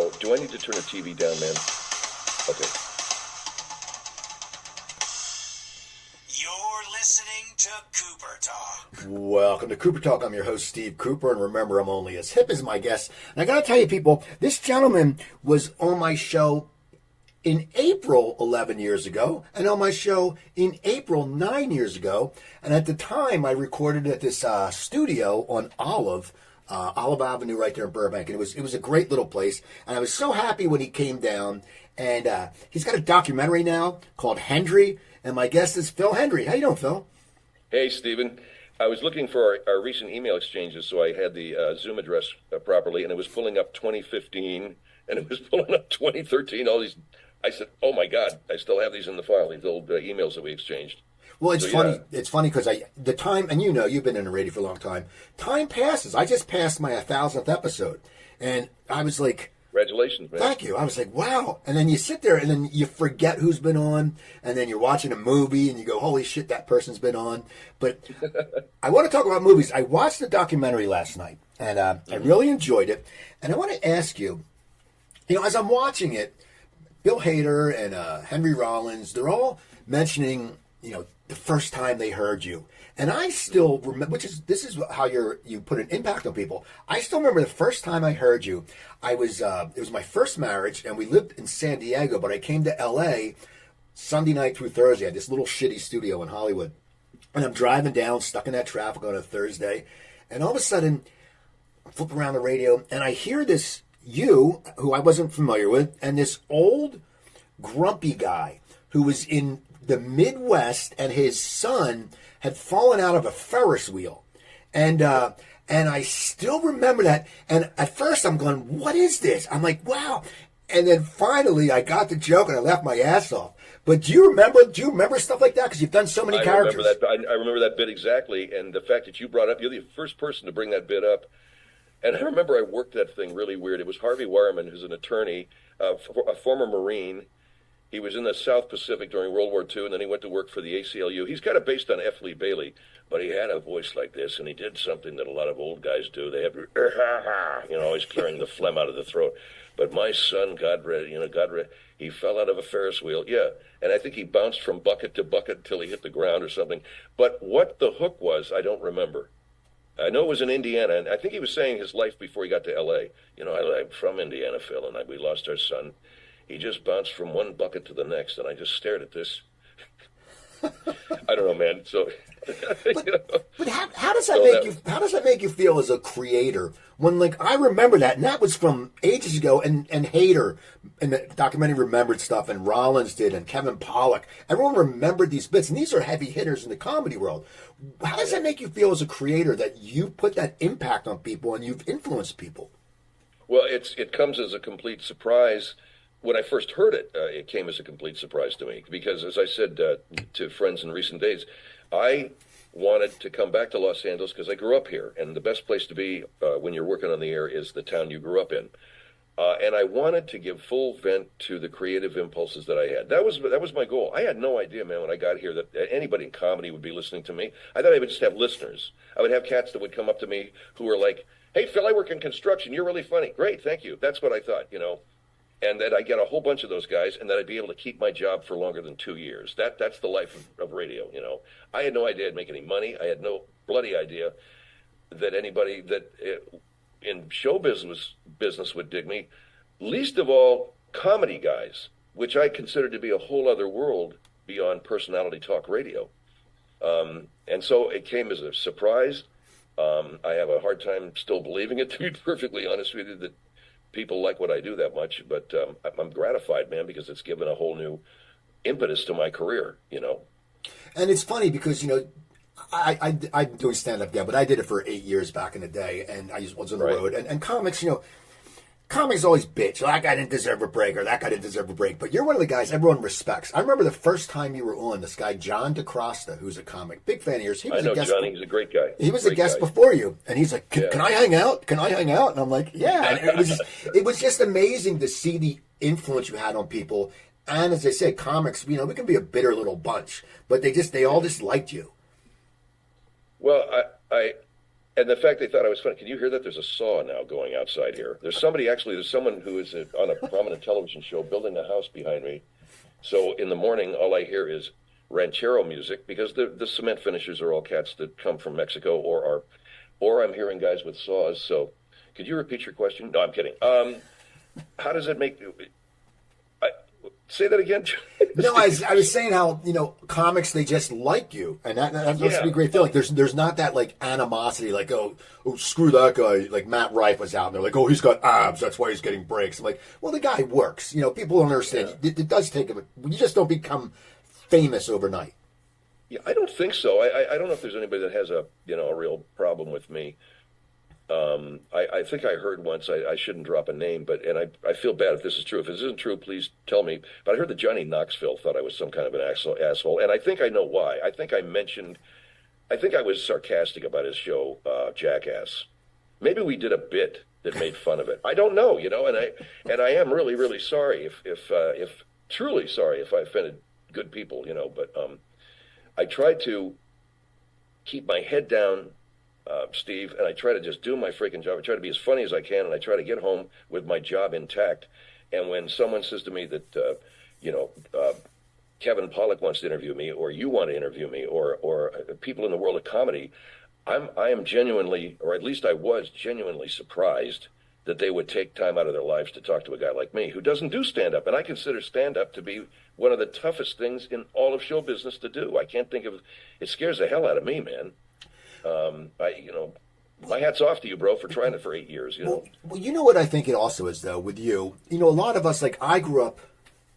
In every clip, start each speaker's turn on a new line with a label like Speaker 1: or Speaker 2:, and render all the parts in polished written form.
Speaker 1: Oh, do I need to turn the TV down, man? Okay.
Speaker 2: You're listening to Cooper Talk.
Speaker 3: Welcome to Cooper Talk. I'm your host, Steve Cooper, and remember, I'm only as hip as my guests. And I got to tell you, people, this gentleman was on my show in April 11 years ago, and on my show in April 9 years ago. And at the time, I recorded at this studio on Olive Avenue right there in Burbank. And it was a great little place. And I was so happy when he came down. And he's got a documentary now called Hendrie. And my guest is Phil Hendrie. How you doing, Phil?
Speaker 1: Hey, Stephen. I was looking for our recent email exchanges, so I had the Zoom address properly, and it was pulling up 2015, and it was pulling up 2013, all these. I said, oh, my God, I still have these in the file, these old emails that we exchanged.
Speaker 3: Well, it's funny. Yeah. It's funny because the time, and you've been in the radio for a long time. Time passes. I just passed my 1,000th episode, and I was like,
Speaker 1: congratulations, man.
Speaker 3: Thank you. I was like, wow. And then you sit there, and then you forget who's been on, and then you're watching a movie, and you go, holy shit, that person's been on. But I want to talk about movies. I watched the documentary last night, and I really enjoyed it. And I want to ask you, as I'm watching it, Bill Hader and Henry Rollins, they're all mentioning, the first time they heard you. And I still remember, this is how you put an impact on people. I still remember the first time I heard you. It was my first marriage, and we lived in San Diego, but I came to L.A. Sunday night through Thursday. I had this little shitty studio in Hollywood. And I'm driving down, stuck in that traffic on a Thursday. And all of a sudden, I flip around the radio, and I hear this you, who I wasn't familiar with, and this old, grumpy guy who was in the Midwest, and his son had fallen out of a Ferris wheel. And I still remember that. And at first I'm going, what is this? I'm like, wow. And then finally I got the joke and I laughed my ass off. But do you remember stuff like that? Because you've done so many characters.
Speaker 1: I remember that bit exactly. And the fact that you brought up, you're the first person to bring that bit up. And I remember I worked that thing really weird. It was Harvey Wireman, who's an attorney, a former Marine. He was in the South Pacific during World War II, and then he went to work for the ACLU. He's kind of based on F. Lee Bailey, but he had a voice like this, and he did something that a lot of old guys do. They have to, always clearing the phlegm out of the throat. But my son, he fell out of a Ferris wheel. Yeah, and I think he bounced from bucket to bucket until he hit the ground or something. But what the hook was, I don't remember. I know it was in Indiana, and I think he was saying his life before he got to L.A. I'm from Indiana, Phil, and we lost our son. He just bounced from one bucket to the next, and I just stared at this. I don't know, man. So,
Speaker 3: but how does that make you? How does that make you feel as a creator? When I remember that, and that was from ages ago. And Hader in the documentary remembered stuff, and Rollins did, and Kevin Pollak. Everyone remembered these bits, and these are heavy hitters in the comedy world. How does that make you feel as a creator that you put that impact on people and you've influenced people?
Speaker 1: Well, it comes as a complete surprise. When I first heard it, it came as a complete surprise to me because, as I said to friends in recent days, I wanted to come back to Los Angeles because I grew up here, and the best place to be when you're working on the air is the town you grew up in. And I wanted to give full vent to the creative impulses that I had. That was my goal. I had no idea, man, when I got here that anybody in comedy would be listening to me. I thought I would just have listeners. I would have cats that would come up to me who were like, "Hey, Phil, I work in construction. You're really funny." Great, thank you. That's what I thought, And that I get a whole bunch of those guys, and that I'd be able to keep my job for longer than 2 years. That's the life of radio, I had no idea I'd make any money. I had no bloody idea that anybody in show business would dig me. Least of all, comedy guys, which I consider to be a whole other world beyond personality talk radio. And so it came as a surprise. I have a hard time still believing it, to be perfectly honest with you, that people like what I do that much, but I'm gratified, man, because it's given a whole new impetus to my career,
Speaker 3: And it's funny because, I'm doing stand-up again, but I did it for 8 years back in the day, and I was on the road. And comics, comics always bitch. That guy didn't deserve a break, or that guy didn't deserve a break. But you're one of the guys everyone respects. I remember the first time you were on, this guy, John DeCrosta, who's a comic. Big fan of yours.
Speaker 1: I know Johnny. He's a great guy.
Speaker 3: He was a guest before you. And he's like, can I hang out? Can I hang out? And I'm like, yeah. And it was just amazing to see the influence you had on people. And as I said, comics, we can be a bitter little bunch. But they all just liked you.
Speaker 1: Well, And the fact they thought I was funny. Can you hear that? There's a saw now going outside here. There's someone who is on a prominent television show building a house behind me. So in the morning, all I hear is ranchero music, because the cement finishers are all cats that come from Mexico, or I'm hearing guys with saws. So could you repeat your question? No, I'm kidding. How does it make... say that again.
Speaker 3: No, I was saying how, comics, they just like you, and that must be a great feeling. There's not that like animosity, like oh screw that guy. Like Matt Rife was out, and they're like, oh, he's got abs, that's why he's getting breaks. I'm like, well, the guy works. People don't understand. Yeah. It does take you just don't become famous overnight.
Speaker 1: Yeah, I don't think so. I don't know if there's anybody that has a real problem with me. I think I heard once, I shouldn't drop a name, and I feel bad if this is true. If this isn't true, please tell me. But I heard that Johnny Knoxville thought I was some kind of an asshole, and I think I know why. I think I was sarcastic about his show, Jackass. Maybe we did a bit that made fun of it. I don't know, and I am really, really sorry if truly sorry if I offended good people, but I try to keep my head down, Steve, and I try to just do my freaking job. I try to be as funny as I can, and I try to get home with my job intact. And when someone says to me that, Kevin Pollak wants to interview me, or you want to interview me, or people in the world of comedy, I am genuinely, or at least I was genuinely surprised that they would take time out of their lives to talk to a guy like me who doesn't do stand-up. And I consider stand-up to be one of the toughest things in all of show business to do. I can't think of, it scares the hell out of me, man. My hat's off to you, bro, for trying it for 8 years.
Speaker 3: Well, you know what I think it also is, though, with you. A lot of us, like I grew up,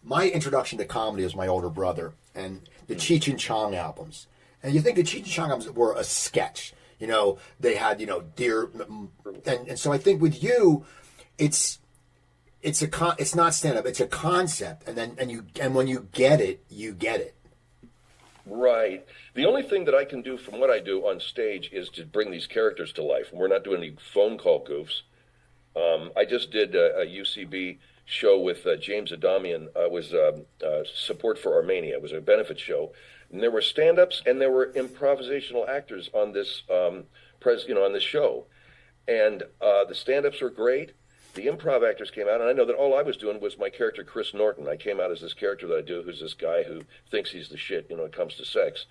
Speaker 3: my introduction to comedy was my older brother and the Cheech and Chong albums. And you think the Cheech and Chong albums were a sketch. They had, deer. And so I think with you, it's not stand-up. It's a concept. And when you get it, you get it.
Speaker 1: Right. The only thing that I can do from what I do on stage is to bring these characters to life. We're not doing any phone call goofs. I just did a UCB show with James Adamian. It was support for Armenia. It was a benefit show. And there were stand-ups and there were improvisational actors on this on this show. And the stand-ups were great. The improv actors came out, and I know that all I was doing was my character, Chris Norton. I came out as this character that I do, who's this guy who thinks he's the shit, when it comes to sex.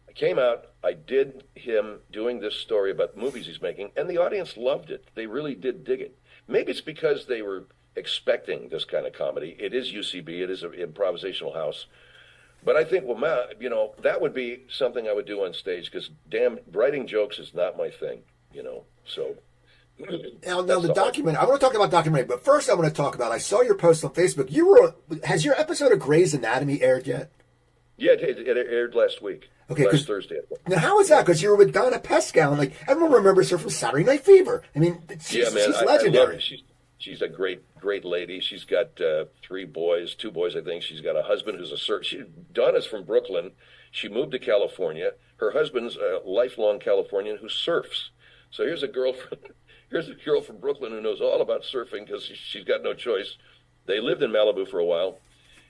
Speaker 1: I came out, I did him doing this story about the movies he's making, and the audience loved it. They really did dig it. Maybe it's because they were expecting this kind of comedy. It is UCB, it is an improvisational house. But I think, that would be something I would do on stage, because damn, writing jokes is not my thing, so...
Speaker 3: Now the documentary, I want to talk about documentary, but first I want to talk about, I saw your post on Facebook. Has your episode of Grey's Anatomy aired yet?
Speaker 1: Yeah, it aired last week.
Speaker 3: Okay,
Speaker 1: last Thursday.
Speaker 3: Now, how is that? Because you were with Donna Pescal, and everyone remembers her from Saturday Night Fever. I mean, she's legendary.
Speaker 1: I love her. She's a great lady. She's got 2 boys, I think. She's got a husband who's a surfer. Donna's from Brooklyn. She moved to California. Her husband's a lifelong Californian who surfs. So here's a girl from Brooklyn who knows all about surfing because she's got no choice. They lived in Malibu for a while.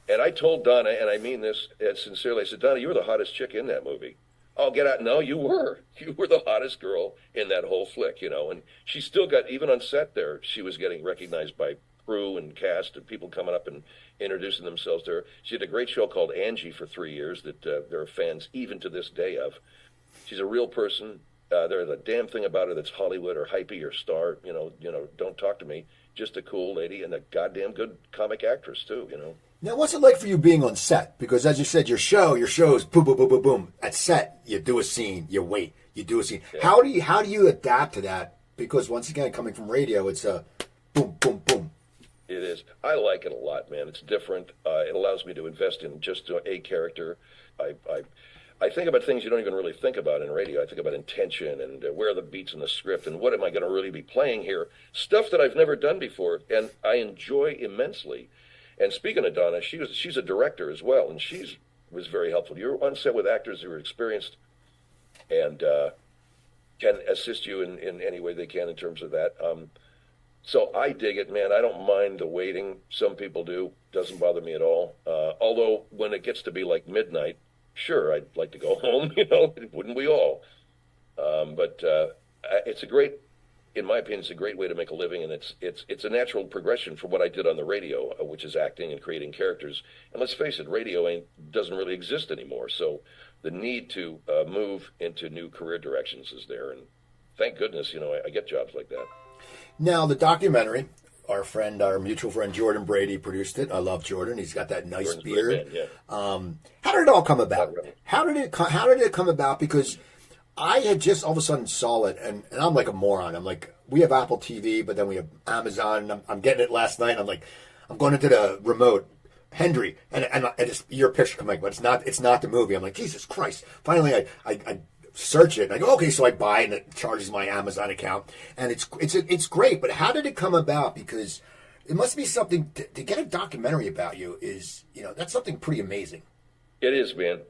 Speaker 1: And I told Donna, and I mean this sincerely, I said, Donna, you were the hottest chick in that movie. Oh, get out. No, you were. You were the hottest girl in that whole flick, And she still got, even on set there, she was getting recognized by crew and cast and people coming up and introducing themselves to her. She had a great show called Angie for 3 years that there are fans even to this day of. She's a real person. There's a damn thing about her that's Hollywood or hypey or star. Don't talk to me. Just a cool lady and a goddamn good comic actress too.
Speaker 3: Now, what's it like for you being on set? Because as you said, your show is boom, boom, boom, boom, boom. At set, you do a scene, you wait, you do a scene. Yeah. How do you adapt to that? Because once again, coming from radio, it's a boom, boom, boom.
Speaker 1: It is. I like it a lot, man. It's different. It allows me to invest in just a character. I think about things you don't even really think about in radio. I think about intention and where are the beats in the script and what am I going to really be playing here? Stuff that I've never done before, and I enjoy immensely. And speaking of Donna, she's a director as well, and was very helpful. You're on set with actors who are experienced and can assist you in any way they can in terms of that. So I dig it, man. I don't mind the waiting. Some people do. Doesn't bother me at all. Although when it gets to be like midnight, sure, I'd like to go home, wouldn't we all? But it's a great, in my opinion, it's a great way to make a living, and it's a natural progression from what I did on the radio, which is acting and creating characters. And let's face it, radio doesn't really exist anymore. So the need to move into new career directions is there, and thank goodness, I get jobs like that.
Speaker 3: Now, the documentary, our mutual friend Jordan Brady produced it. I love Jordan. He's got that nice
Speaker 1: Jordan's
Speaker 3: beard.
Speaker 1: Man, yeah.
Speaker 3: How did it all come about? How did it come about? Because I had just all of a sudden saw it, and I'm like a moron. I'm like, we have Apple TV, but then we have Amazon, and I'm getting it last night. And I'm like, I'm going into the remote, Hendrie, and it's your picture coming, but it's not the movie. I'm like, Jesus Christ! Finally, I search it, and I go, okay, so I buy it, and it charges my Amazon account, and it's great. But how did it come about? Because it must be something to get a documentary about you is, that's something pretty amazing.
Speaker 1: It is, man.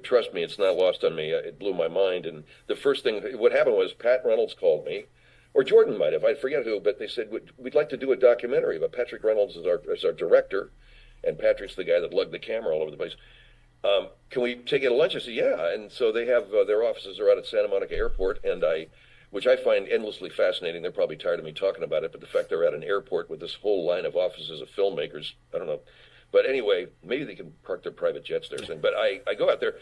Speaker 1: Trust me, it's not lost on me. It blew my mind. And the first thing, what happened was Pat Reynolds called me, or Jordan might have, I forget who, but they said, we'd like to do a documentary. But Patrick Reynolds is our director, and Patrick's the guy that lugged the camera all over the place. Can we take you to lunch? I said, yeah. And so they have, their offices are out at Santa Monica Airport, which I find endlessly fascinating. They're probably tired of me talking about it, but the fact they're at an airport with this whole line of offices of filmmakers, I don't know. But anyway, maybe they can park their private jets there. But I go out there,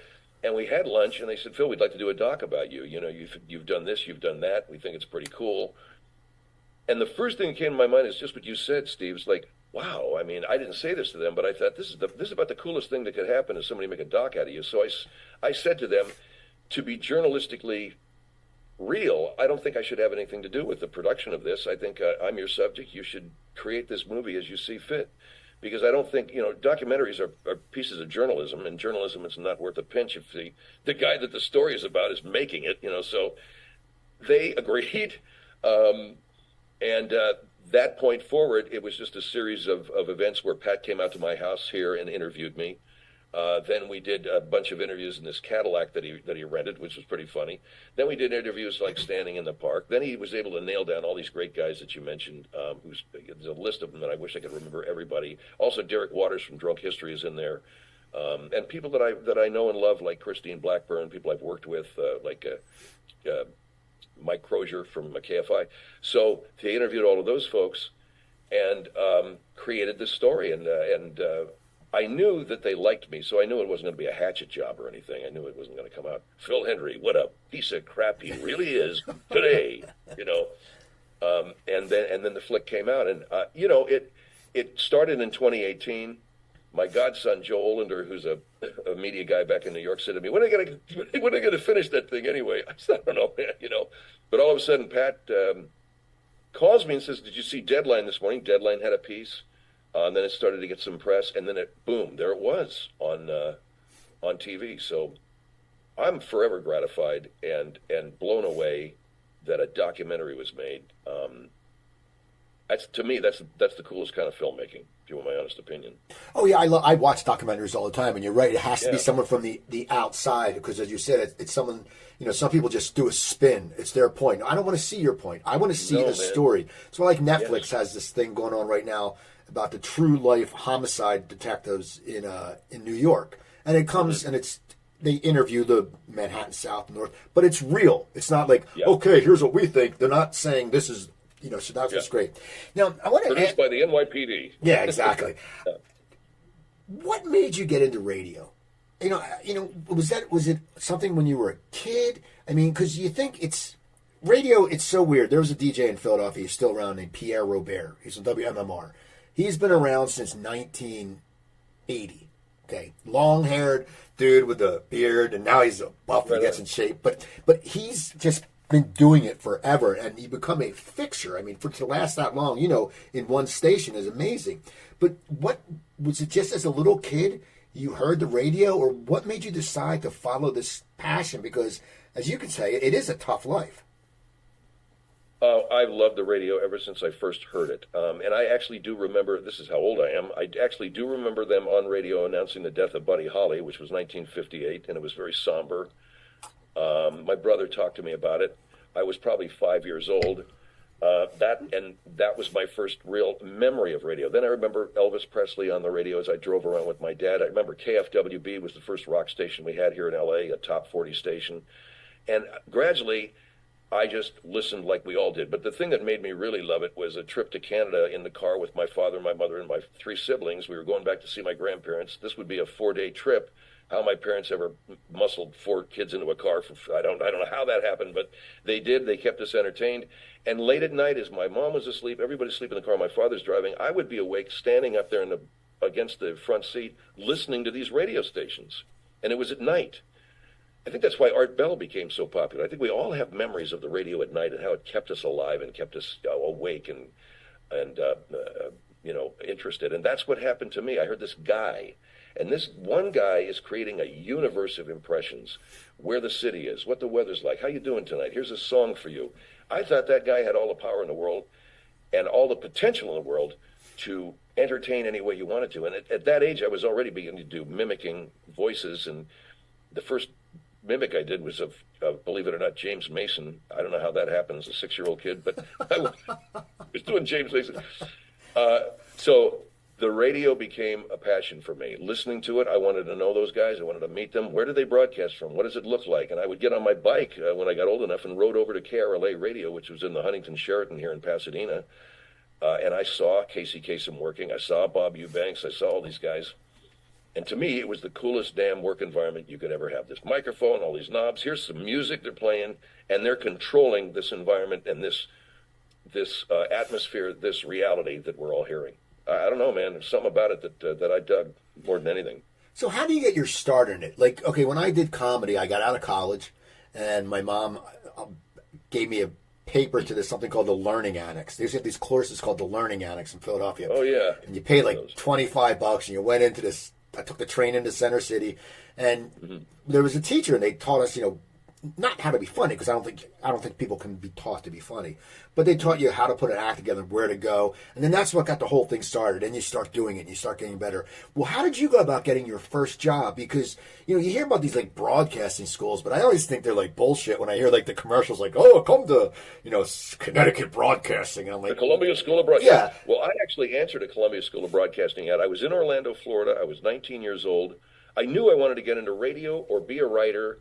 Speaker 1: and we had lunch, and they said, Phil, we'd like to do a doc about you. You've done this, you've done that. We think it's pretty cool. And the first thing that came to my mind is just what you said, Steve. It's like, wow. I mean, I didn't say this to them, but I thought this is about the coolest thing that could happen is somebody make a doc out of you. So I said to them, to be journalistically real, I don't think I should have anything to do with the production of this. I think I'm your subject. You should create this movie as you see fit. Because I don't think, documentaries are pieces of journalism, and journalism is not worth a pinch if the guy that the story is about is making it, so they agreed. And that point forward, it was just a series of events where Pat came out to my house here and interviewed me. Then we did a bunch of interviews in this Cadillac that he rented, which was pretty funny. Then we did interviews like standing in the park. Then he was able to nail down all these great guys that you mentioned. There's a list of them that I wish I could remember everybody. Also, Derek Waters from Drunk History is in there, and people that I know and love like Christine Blackburn, people I've worked with like Mike Crozier from KFI. So they interviewed all of those folks and created this story, and I knew that they liked me, so I knew it wasn't going to be a hatchet job or anything. I knew it wasn't going to come out, Phil Hendrie, what a piece of crap he really is today, And then the flick came out, and it started in 2018. My godson Joe Olander, who's a media guy back in New York, said to me, "When are they going to finish that thing anyway?" I said, "I don't know, man, But all of a sudden, Pat calls me and says, "Did you see Deadline this morning?" Deadline had a piece. And then it started to get some press, and then boom, there it was on TV. So I'm forever gratified and blown away that a documentary was made. To me, that's the coolest kind of filmmaking, if you want my honest opinion.
Speaker 3: Oh yeah, I watch documentaries all the time, and you're right. It has to be someone from the outside, because as you said, it's someone. Some people just do a spin. It's their point. I don't want to see your point. I want to see the story. So like Netflix has this thing going on right now about the true life homicide detectives in New York, and it comes and they interview the Manhattan South and North, but it's real. It's not like okay, here's what we think. They're not saying this is so that's what's great. Now I want to
Speaker 1: produced by the NYPD.
Speaker 3: Yeah, exactly. What made you get into radio? Was it something when you were a kid? I mean, because you think radio. It's so weird. There was a DJ in Philadelphia, he's still around, named Pierre Robert. He's on WMMR. He's been around since 1980. Okay, long-haired dude with a beard, and now he's a buff and gets in shape. But he's just been doing it forever, and he become a fixture. I mean, to last that long, in one station is amazing. But what was it? Just as a little kid, you heard the radio, or what made you decide to follow this passion? Because, as you can say, it is a tough life.
Speaker 1: I've loved the radio ever since I first heard it. And I actually do remember, this is how old I am, I actually do remember them on radio announcing the death of Buddy Holly, which was 1958, and it was very somber. My brother talked to me about it. I was probably 5 years old. That was my first real memory of radio. Then I remember Elvis Presley on the radio as I drove around with my dad. I remember KFWB was the first rock station we had here in LA, a top 40 station. And gradually, I just listened like we all did. But the thing that made me really love it was a trip to Canada in the car with my father, my mother, and my 3 siblings. We were going back to see my grandparents. This would be a 4-day trip. How my parents ever muscled 4 kids into a car, I don't know how that happened, but they did. They kept us entertained. And late at night, as my mom was asleep, everybody's asleep in the car, my father's driving, I would be awake, standing up there against the front seat, listening to these radio stations. And it was at night. I think that's why Art Bell became so popular. I think we all have memories of the radio at night and how it kept us alive and kept us awake and interested. And that's what happened to me. I heard this guy, and this one guy is creating a universe of impressions, where the city is, what the weather's like, how you doing tonight, here's a song for you. I thought that guy had all the power in the world and all the potential in the world to entertain any way you wanted to. And at that age, I was already beginning to do mimicking voices, and the first mimic I did was of believe it or not, James Mason. I don't know how that happened as a 6-year-old kid, but I was doing James Mason. So the radio became a passion for me. Listening to it, I wanted to know those guys. I wanted to meet them. Where do they broadcast from? What does it look like? And I would get on my bike when I got old enough and rode over to KRLA Radio, which was in the Huntington Sheraton here in Pasadena. And I saw Casey Kasem working. I saw Bob Eubanks. I saw all these guys. And to me, it was the coolest damn work environment you could ever have. This microphone, all these knobs. Here's some music they're playing, and they're controlling this environment and this atmosphere, this reality that we're all hearing. I don't know, man. There's something about it that I dug more than anything.
Speaker 3: So how do you get your start in it? Like, okay, when I did comedy, I got out of college, and my mom gave me a paper to this something called the Learning Annex. They used to have these courses called the Learning Annex in Philadelphia.
Speaker 1: Oh, yeah.
Speaker 3: And you paid like $25, and you went into this. I took the train into Center City, and there was a teacher, and they taught us, not how to be funny, because I don't think people can be taught to be funny, but they taught you how to put an act together, where to go, and then that's what got the whole thing started. And you start doing it, and you start getting better. Well, how did you go about getting your first job? Because you hear about these like broadcasting schools, but I always think they're like bullshit when I hear like the commercials, like, oh, come to Connecticut Broadcasting. And I'm like,
Speaker 1: the Columbia School of Broadcasting.
Speaker 3: Yeah.
Speaker 1: Well, I actually answered a Columbia School of Broadcasting ad. I was in Orlando, Florida. I was 19 years old. I knew I wanted to get into radio or be a writer.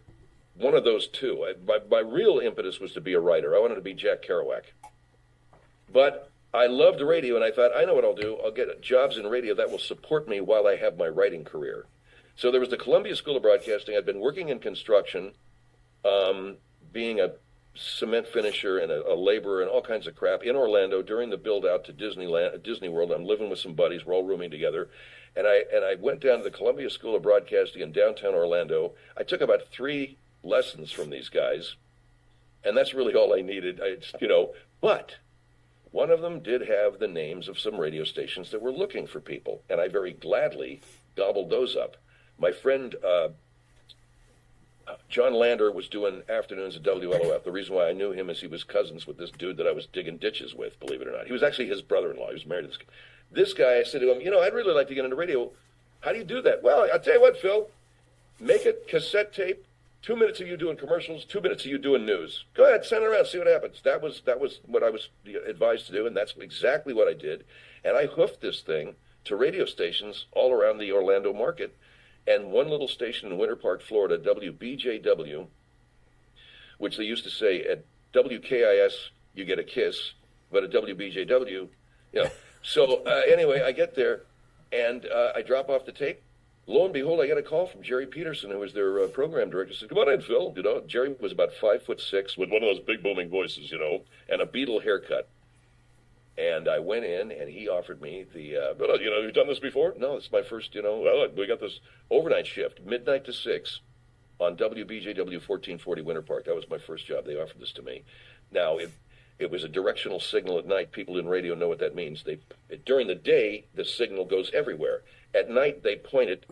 Speaker 1: One of those two. My real impetus was to be a writer. I wanted to be Jack Kerouac. But I loved radio, and I thought, I know what I'll do. I'll get jobs in radio that will support me while I have my writing career. So there was the Columbia School of Broadcasting. I'd been working in construction, being a cement finisher and a laborer and all kinds of crap in Orlando during the build-out to Disney World. I'm living with some buddies. We're all rooming together. And I went down to the Columbia School of Broadcasting in downtown Orlando. I took about 3 lessons from these guys, and that's really all I needed. But one of them did have the names of some radio stations that were looking for people, and I very gladly gobbled those up. My friend John Lander was doing afternoons at WLOF. The reason why I knew him is he was cousins with this dude that I was digging ditches with, believe it or not. He was actually his brother-in-law. He was married to this guy. I said to him, I'd really like to get into radio. How do you do that? Well, I'll tell you what, Phil, make it cassette tape, 2 minutes of you doing commercials, 2 minutes of you doing news. Go ahead, send it around, see what happens. That was what I was advised to do, and that's exactly what I did. And I hoofed this thing to radio stations all around the Orlando market. And one little station in Winter Park, Florida, WBJW, which they used to say at WKIS, you get a kiss, but at WBJW, So anyway, I get there, and I drop off the tape. Lo and behold, I get a call from Jerry Peterson, who was their program director. He said, come on in, Phil. Jerry was about 5'6", with one of those big booming voices, and a Beatle haircut. And I went in, and he offered me the, you've done this before? No, it's my first, we got this overnight shift, midnight to 6, on WBJW 1440 Winter Park. That was my first job. They offered this to me. Now, it was a directional signal at night. People in radio know what that means. During the day, the signal goes everywhere. At night, they point it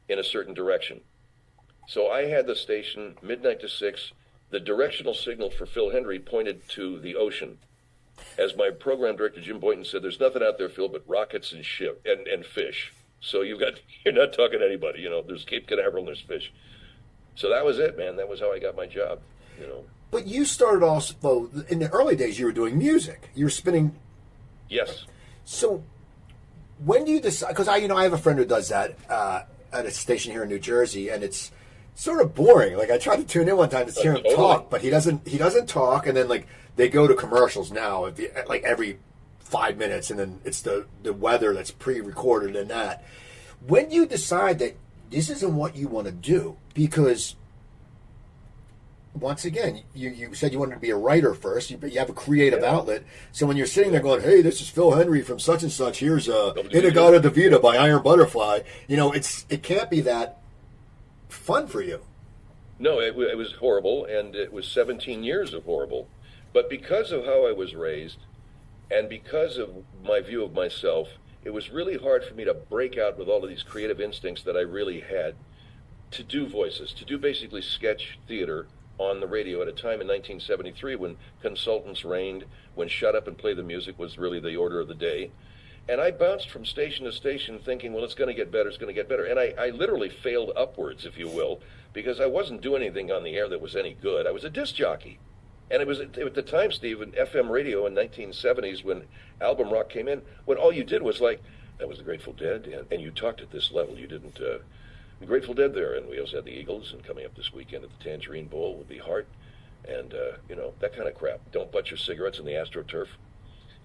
Speaker 1: in a certain direction. So I had the station, midnight to 6. The directional signal for Phil Hendrie pointed to the ocean. As my program director, Jim Boynton, said, there's nothing out there, Phil, but rockets and and fish. So you're not talking to anybody. There's Cape Canaveral and there's fish. So that was it, man. That was how I got my job,
Speaker 3: But you started also, in the early days, you were doing music. You were spinning.
Speaker 1: Yes.
Speaker 3: So when do you decide, because I have a friend who does that at a station here in New Jersey, and it's sort of boring. Like I tried to tune in one time to hear him talk, but he doesn't talk. And then like they go to commercials now, like every 5 minutes, and then it's the weather that's pre-recorded and that. When you decide that this isn't what you want to do, because once again, you said you wanted to be a writer first, but you have a creative outlet. So when you're sitting there going, "Hey, this is Phil Hendrie from such and such. Here's Inagata Davida by Iron Butterfly," it can't be that fun for you.
Speaker 1: No, it was horrible, and it was 17 years of horrible. But because of how I was raised, and because of my view of myself, it was really hard for me to break out with all of these creative instincts that I really had to do voices, to do basically sketch theater on the radio at a time in 1973 when consultants reigned, when shut up and play the music was really the order of the day. And I bounced from station to station thinking, well, it's going to get better, it's going to get better. And I literally failed upwards, if you will, because I wasn't doing anything on the air that was any good. I was a disc jockey. And it was at the time, Steve, in FM radio in 1970s when album rock came in, when all you did was like, that was the Grateful Dead, and you talked at this level. You didn't, the Grateful Dead there, and we also had the Eagles, and coming up this weekend at the Tangerine Bowl would be Heart, and, that kind of crap. Don't butt your cigarettes in the AstroTurf.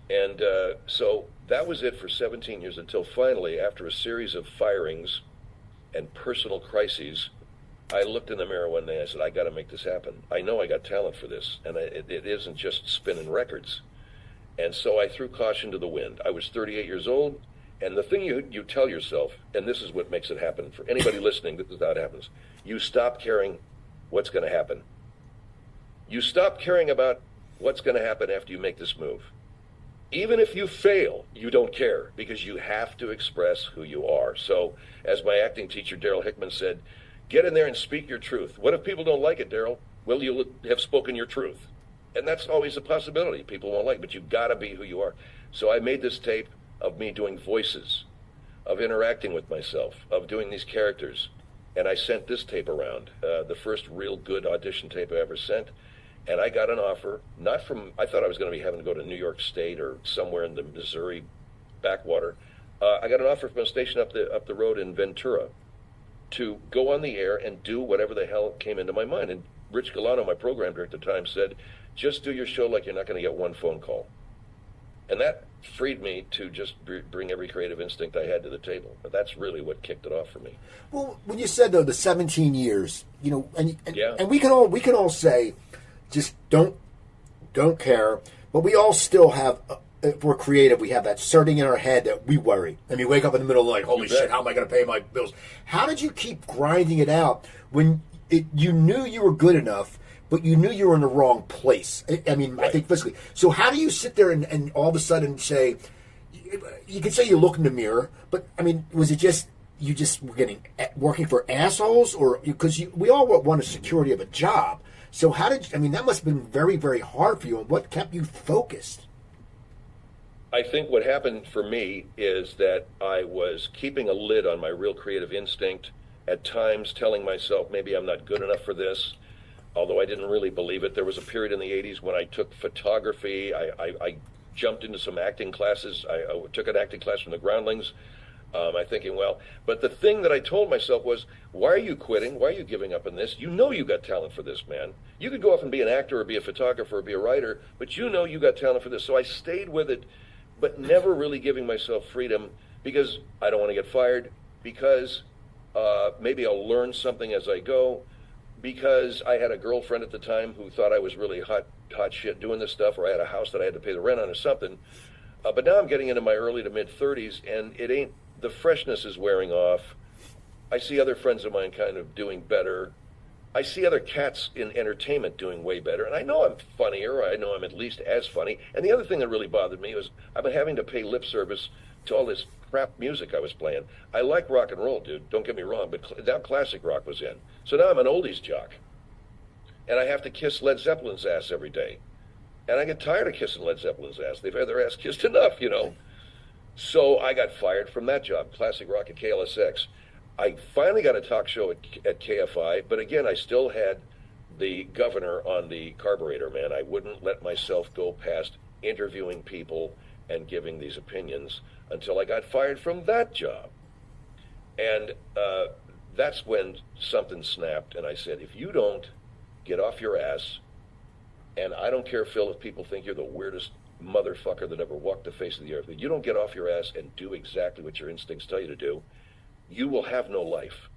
Speaker 1: And so that was it for 17 years until finally, after a series of firings and personal crises, I looked in the mirror one day and I said, I got to make this happen. I know I got talent for this, and it isn't just spinning records. And so I threw caution to the wind. I was 38 years old, and the thing you tell yourself, and this is what makes it happen, for anybody listening, this is how it happens. You stop caring what's going to happen. You stop caring about what's going to happen after you make this move. Even if you fail, you don't care, because you have to express who you are. So, as my acting teacher, Daryl Hickman, said, get in there and speak your truth. What if people don't like it, Daryl? Well, you'll have spoken your truth. And that's always a possibility. People won't like it, but you've got to be who you are. So I made this tape of me doing voices, of interacting with myself, of doing these characters. And I sent this tape around, the first real good audition tape I ever sent. And I got an offer, not from, I thought I was going to be having to go to New York State or somewhere in the Missouri backwater. I got an offer from a station up the road in Ventura to go on the air and do whatever the hell came into my mind. And Rich Galano, my program director at the time, said, just do your show like you're not going to get one phone call. And that freed me to just bring every creative instinct I had to the table. But that's really what kicked it off for me. Well,
Speaker 3: when you said, though, the 17 years, and we can all say, just don't care, but we all still have, if we're creative, we have that starting in our head that we worry. And we wake up in the middle of like, holy shit, how am I going to pay my bills? How did you keep grinding it out when you knew you were good enough, but you knew you were in the wrong place? I mean, right. I think physically. So how do you sit there and all of a sudden say, you can say you look in the mirror, but I mean, was it just, you just were working for assholes? Or, because we all want a security of a job. So that must have been very, very hard for you. And what kept you focused?
Speaker 1: I think what happened for me is that I was keeping a lid on my real creative instinct, at times telling myself maybe I'm not good enough for this, although I didn't really believe it. There was a period in the 80s when I took photography. I jumped into some acting classes. I took an acting class from the Groundlings. I'm thinking, but the thing that I told myself was, why are you quitting? Why are you giving up on this? You know you got talent for this, man. You could go off and be an actor or be a photographer or be a writer, but you know you got talent for this. So I stayed with it, but never really giving myself freedom, because I don't want to get fired, because maybe I'll learn something as I go, because I had a girlfriend at the time who thought I was really hot shit doing this stuff, or I had a house that I had to pay the rent on or something. But now I'm getting into my early to mid-30s, and the freshness is wearing off. I see other friends of mine kind of doing better. I see other cats in entertainment doing way better, and I know I'm funnier. I know I'm at least as funny. And the other thing that really bothered me was I've been having to pay lip service to all this crap music I was playing. I like rock and roll, dude. Don't get me wrong, but now classic rock was in. So now I'm an oldies jock, and I have to kiss Led Zeppelin's ass every day. And I get tired of kissing Led Zeppelin's ass. They've had their ass kissed enough, So I got fired from that job, classic rock at KLSX. I finally got a talk show at KFI, but again, I still had the governor on the carburetor, man. I wouldn't let myself go past interviewing people and giving these opinions until I got fired from that job. And that's when something snapped, and I said, if you don't get off your ass, and I don't care, Phil, if people think you're the weirdest motherfucker that ever walked the face of the earth, if you don't get off your ass and do exactly what your instincts tell you to do, you will have no life.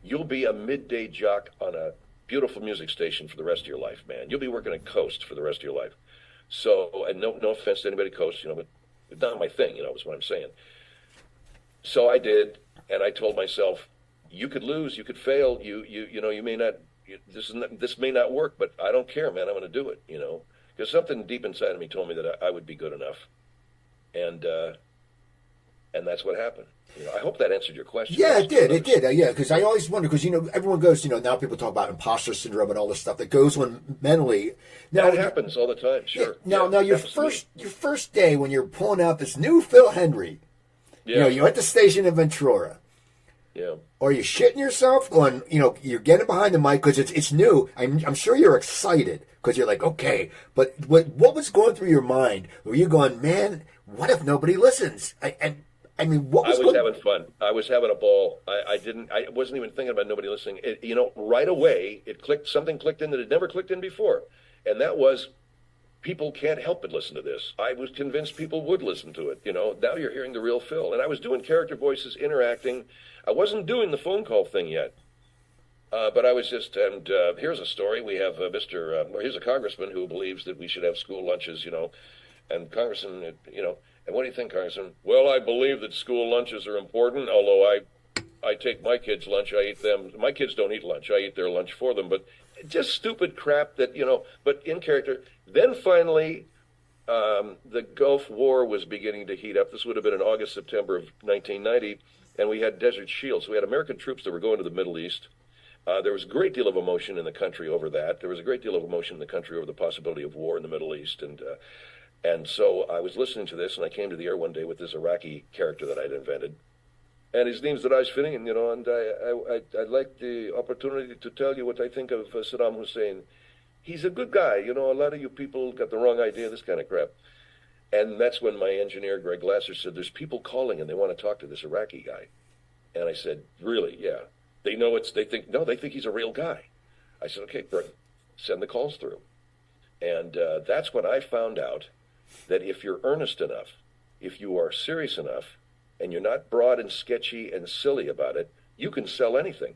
Speaker 1: You'll be a midday jock on a beautiful music station for the rest of your life, man. You'll be working at Coast for the rest of your life. So, and no offense to anybody at Coast, but it's not my thing, is what I'm saying. So I did, and I told myself, you could lose, you could fail, you may not, this may not work, but I don't care, man. I'm going to do it, because something deep inside of me told me that I would be good enough, and that's what happened. I hope that answered your question.
Speaker 3: Yeah, it did. Yeah, because I always wonder, because everyone goes, now people talk about imposter syndrome and all this stuff that goes on mentally. Now,
Speaker 1: that happens all the time. Sure.
Speaker 3: Now, your first day when you're pulling out this new Phil Hendrie, you're at the station in Ventura.
Speaker 1: Yeah.
Speaker 3: Are you shitting yourself? Going, you're getting behind the mic because it's new. I'm sure you're excited because you're like, okay. But what was going through your mind? Were you going, man, what if nobody listens? What was
Speaker 1: I was having fun. I was having a ball. I wasn't even thinking about nobody listening. Right away, it clicked. Something clicked in that had never clicked in before, and that was, people can't help but listen to this. I was convinced people would listen to it. Now you're hearing the real Phil, and I was doing character voices, interacting. I wasn't doing the phone call thing yet, but I was just. And here's a story. We have here's a congressman who believes that we should have school lunches. And Congressman, And what do you think, Congressman? Well, I believe that school lunches are important, although I take my kids' lunch, I eat them. My kids don't eat lunch, I eat their lunch for them. But just stupid crap that, but in character. Then finally, the Gulf War was beginning to heat up. This would have been in August, September of 1990, and we had Desert Shield. So we had American troops that were going to the Middle East. There was a great deal of emotion in the country over that. There was a great deal of emotion in the country over the possibility of war in the Middle East. And so I was listening to this, and I came to the air one day with this Iraqi character that I'd invented. And his name's Raj Fahneen, and I'd like the opportunity to tell you what I think of Saddam Hussein. He's a good guy. A lot of you people got the wrong idea, this kind of crap. And that's when my engineer, Greg Glasser, said, there's people calling, and they want to talk to this Iraqi guy. And I said, really? Yeah. They think he's a real guy. I said, okay, great. Send the calls through. And that's when I found out that if you're earnest enough, if you are serious enough, and you're not broad and sketchy and silly about it, you can sell anything.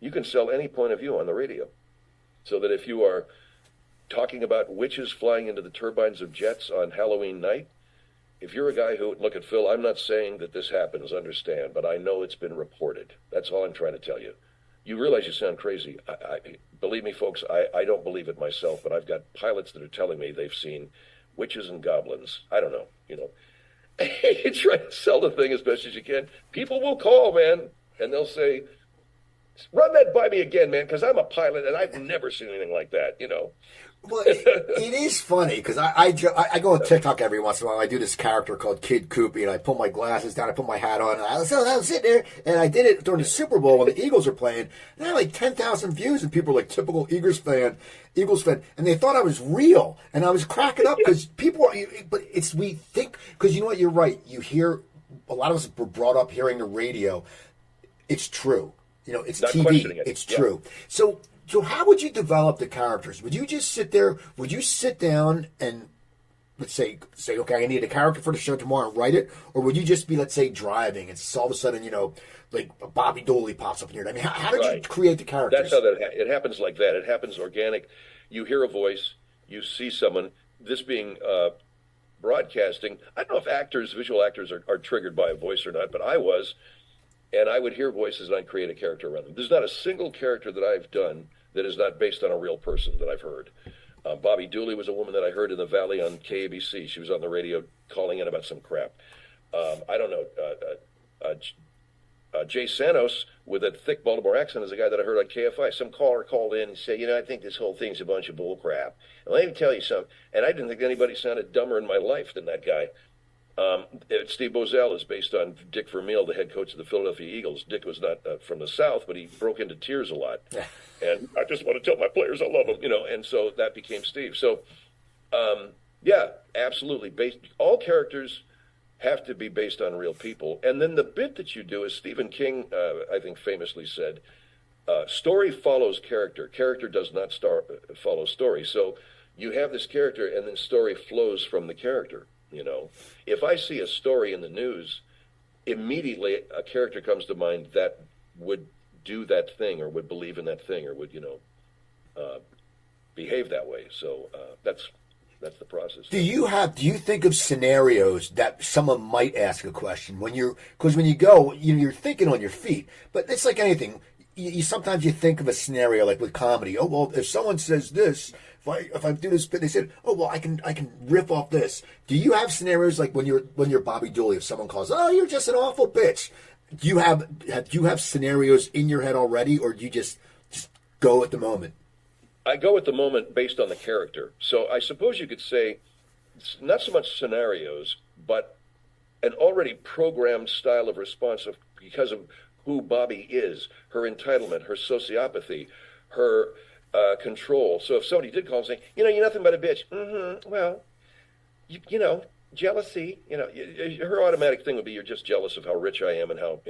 Speaker 1: You can sell any point of view on the radio. So that if you are talking about witches flying into the turbines of jets on Halloween night, if you're a guy who, look at Phil, I'm not saying that this happens, understand, but I know it's been reported. That's all I'm trying to tell you. You realize you sound crazy. Believe me, folks, I don't believe it myself, but I've got pilots that are telling me they've seen witches and goblins. I don't know, You try to sell the thing as best as you can. People will call, man, and they'll say, run that by me again, man, because I'm a pilot, and I've never seen anything like that,
Speaker 3: Well, it is funny, because I go on TikTok every once in a while. I do this character called Kid Koopy, and I pull my glasses down, I put my hat on, and I was sitting there, and I did it during the Super Bowl when the Eagles were playing, and I had like 10,000 views, and people were like, typical Eagles fan, and they thought I was real, and I was cracking up, because we think, because you know what, you're right, you hear, a lot of us were brought up hearing the radio, it's true, it's
Speaker 1: not
Speaker 3: TV, it's true. So how would you develop the characters? Would you just sit there? Would you sit down and let's say, okay, I need a character for the show tomorrow and write it? Or would you just be, let's say, driving and all of a sudden, like Bobby Dooley pops up in your head? I mean, how did you create the characters?
Speaker 1: That's how it happens like that. It happens organic. You hear a voice, you see someone, this being broadcasting. I don't know if visual actors are triggered by a voice or not, but I was. And I would hear voices and I'd create a character around them. There's not a single character that I've done that is not based on a real person that I've heard. Bobby Dooley was a woman that I heard in the Valley on KABC. She was on the radio calling in about some crap. I don't know. Jay Santos with that thick Baltimore accent is a guy that I heard on KFI. Some caller called in and said, I think this whole thing's a bunch of bull crap. And let me tell you something. And I didn't think anybody sounded dumber in my life than that guy. Steve Bozell is based on Dick Vermeil, the head coach of the Philadelphia Eagles. Dick was not from the South, but he broke into tears a lot. And I just want to tell my players I love them, and so that became Steve. So, yeah, absolutely. All characters have to be based on real people. And then the bit that you do, as Stephen King, I think, famously said, story follows character. Character does not follow story. So you have this character, and then story flows from the character. You know, if I see a story in the news, immediately a character comes to mind that would do that thing, or would believe in that thing, or would, behave that way. So that's the process. Do
Speaker 3: you think of scenarios that someone might ask a question because when you go, you're thinking on your feet, but it's like anything. Sometimes you think of a scenario like with comedy. Oh, well, if someone says this, if I do this bit, they said, oh, well, I can riff off this. Do you have scenarios like when you're Bobby Dooley, if someone calls, oh, you're just an awful bitch? Do you have scenarios in your head already, or do you just go at the moment?
Speaker 1: I go at the moment based on the character. So I suppose you could say, not so much scenarios, but an already programmed style of response because of who Bobby is, her entitlement, her sociopathy, her control. So if somebody did call and say, you're nothing but a bitch. Mm-hmm. Well, jealousy, her automatic thing would be, you're just jealous of how rich I am and how,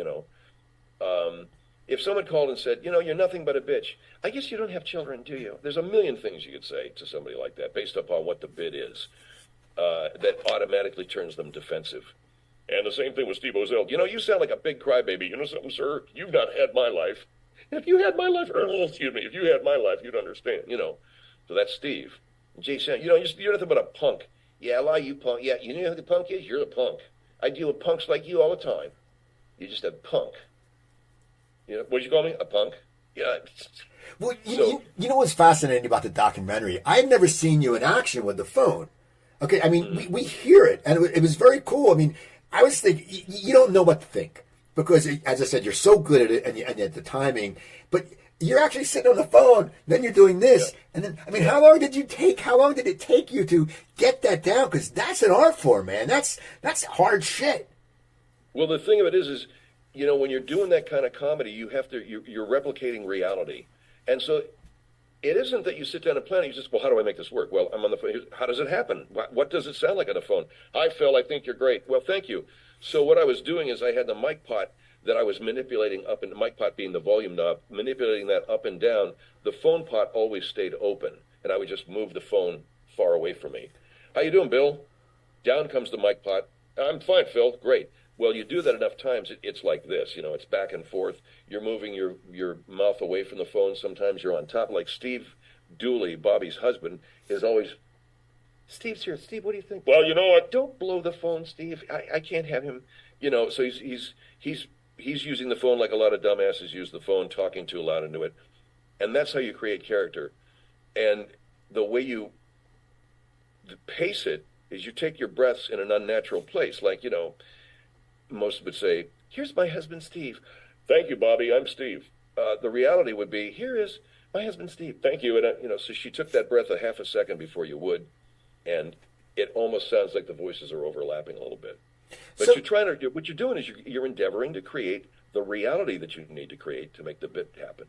Speaker 1: if someone called and said, you're nothing but a bitch, I guess you don't have children, do you? There's a million things you could say to somebody like that based upon what the bit is that automatically turns them defensive. And the same thing with Steve Ozell. You sound like a big crybaby. You know something, sir? You've not had my life. If you had my life, if you had my life, you'd understand, So that's Steve. Jason, you're nothing but a punk. Yeah, a lot of you punk. Yeah, you know who the punk is? You're a punk. I deal with punks like you all the time. You're just a punk. What'd you call me? A punk? Yeah.
Speaker 3: Well, you know what's fascinating about the documentary? I had never seen you in action with the phone. Okay, I mean, we hear it, and it was very cool. I mean, I was thinking, you don't know what to think, because, as I said, you're so good at it, and at the timing, but you're actually sitting on the phone, then you're doing this, and then, I mean, how long did it take you to get that down? Because that's an art form, man. That's hard shit.
Speaker 1: Well, the thing of it is, when you're doing that kind of comedy, you're replicating reality. And so it isn't that you sit down and plan it. You just, well, how do I make this work? Well, I'm on the phone. How does it happen? What does it sound like on the phone? Hi, Phil, I think you're great. Well, thank you. So what I was doing is I had the mic pot that I was manipulating up, and the mic pot being the volume knob, manipulating that up and down. The phone pot always stayed open, and I would just move the phone far away from me. How you doing, Bill? Down comes the mic pot. I'm fine, Phil. Great. Well, you do that enough times, it's like this. It's back and forth. You're moving your mouth away from the phone. Sometimes you're on top. Like Steve Dooley, Bobby's husband, is always, Steve's here. Steve, what do you think? Well, don't blow the phone, Steve. I can't have him. So he's using the phone like a lot of dumbasses use the phone, talking too loud into it. And that's how you create character. And the way you pace it is you take your breaths in an unnatural place. Like, most would say, here's my husband, Steve. Thank you, Bobby. I'm Steve. The reality would be, here is my husband, Steve. Thank you. And, so she took that breath a half a second before you would. And it almost sounds like the voices are overlapping a little bit. But what you're doing is you're endeavoring to create the reality that you need to create to make the bit happen.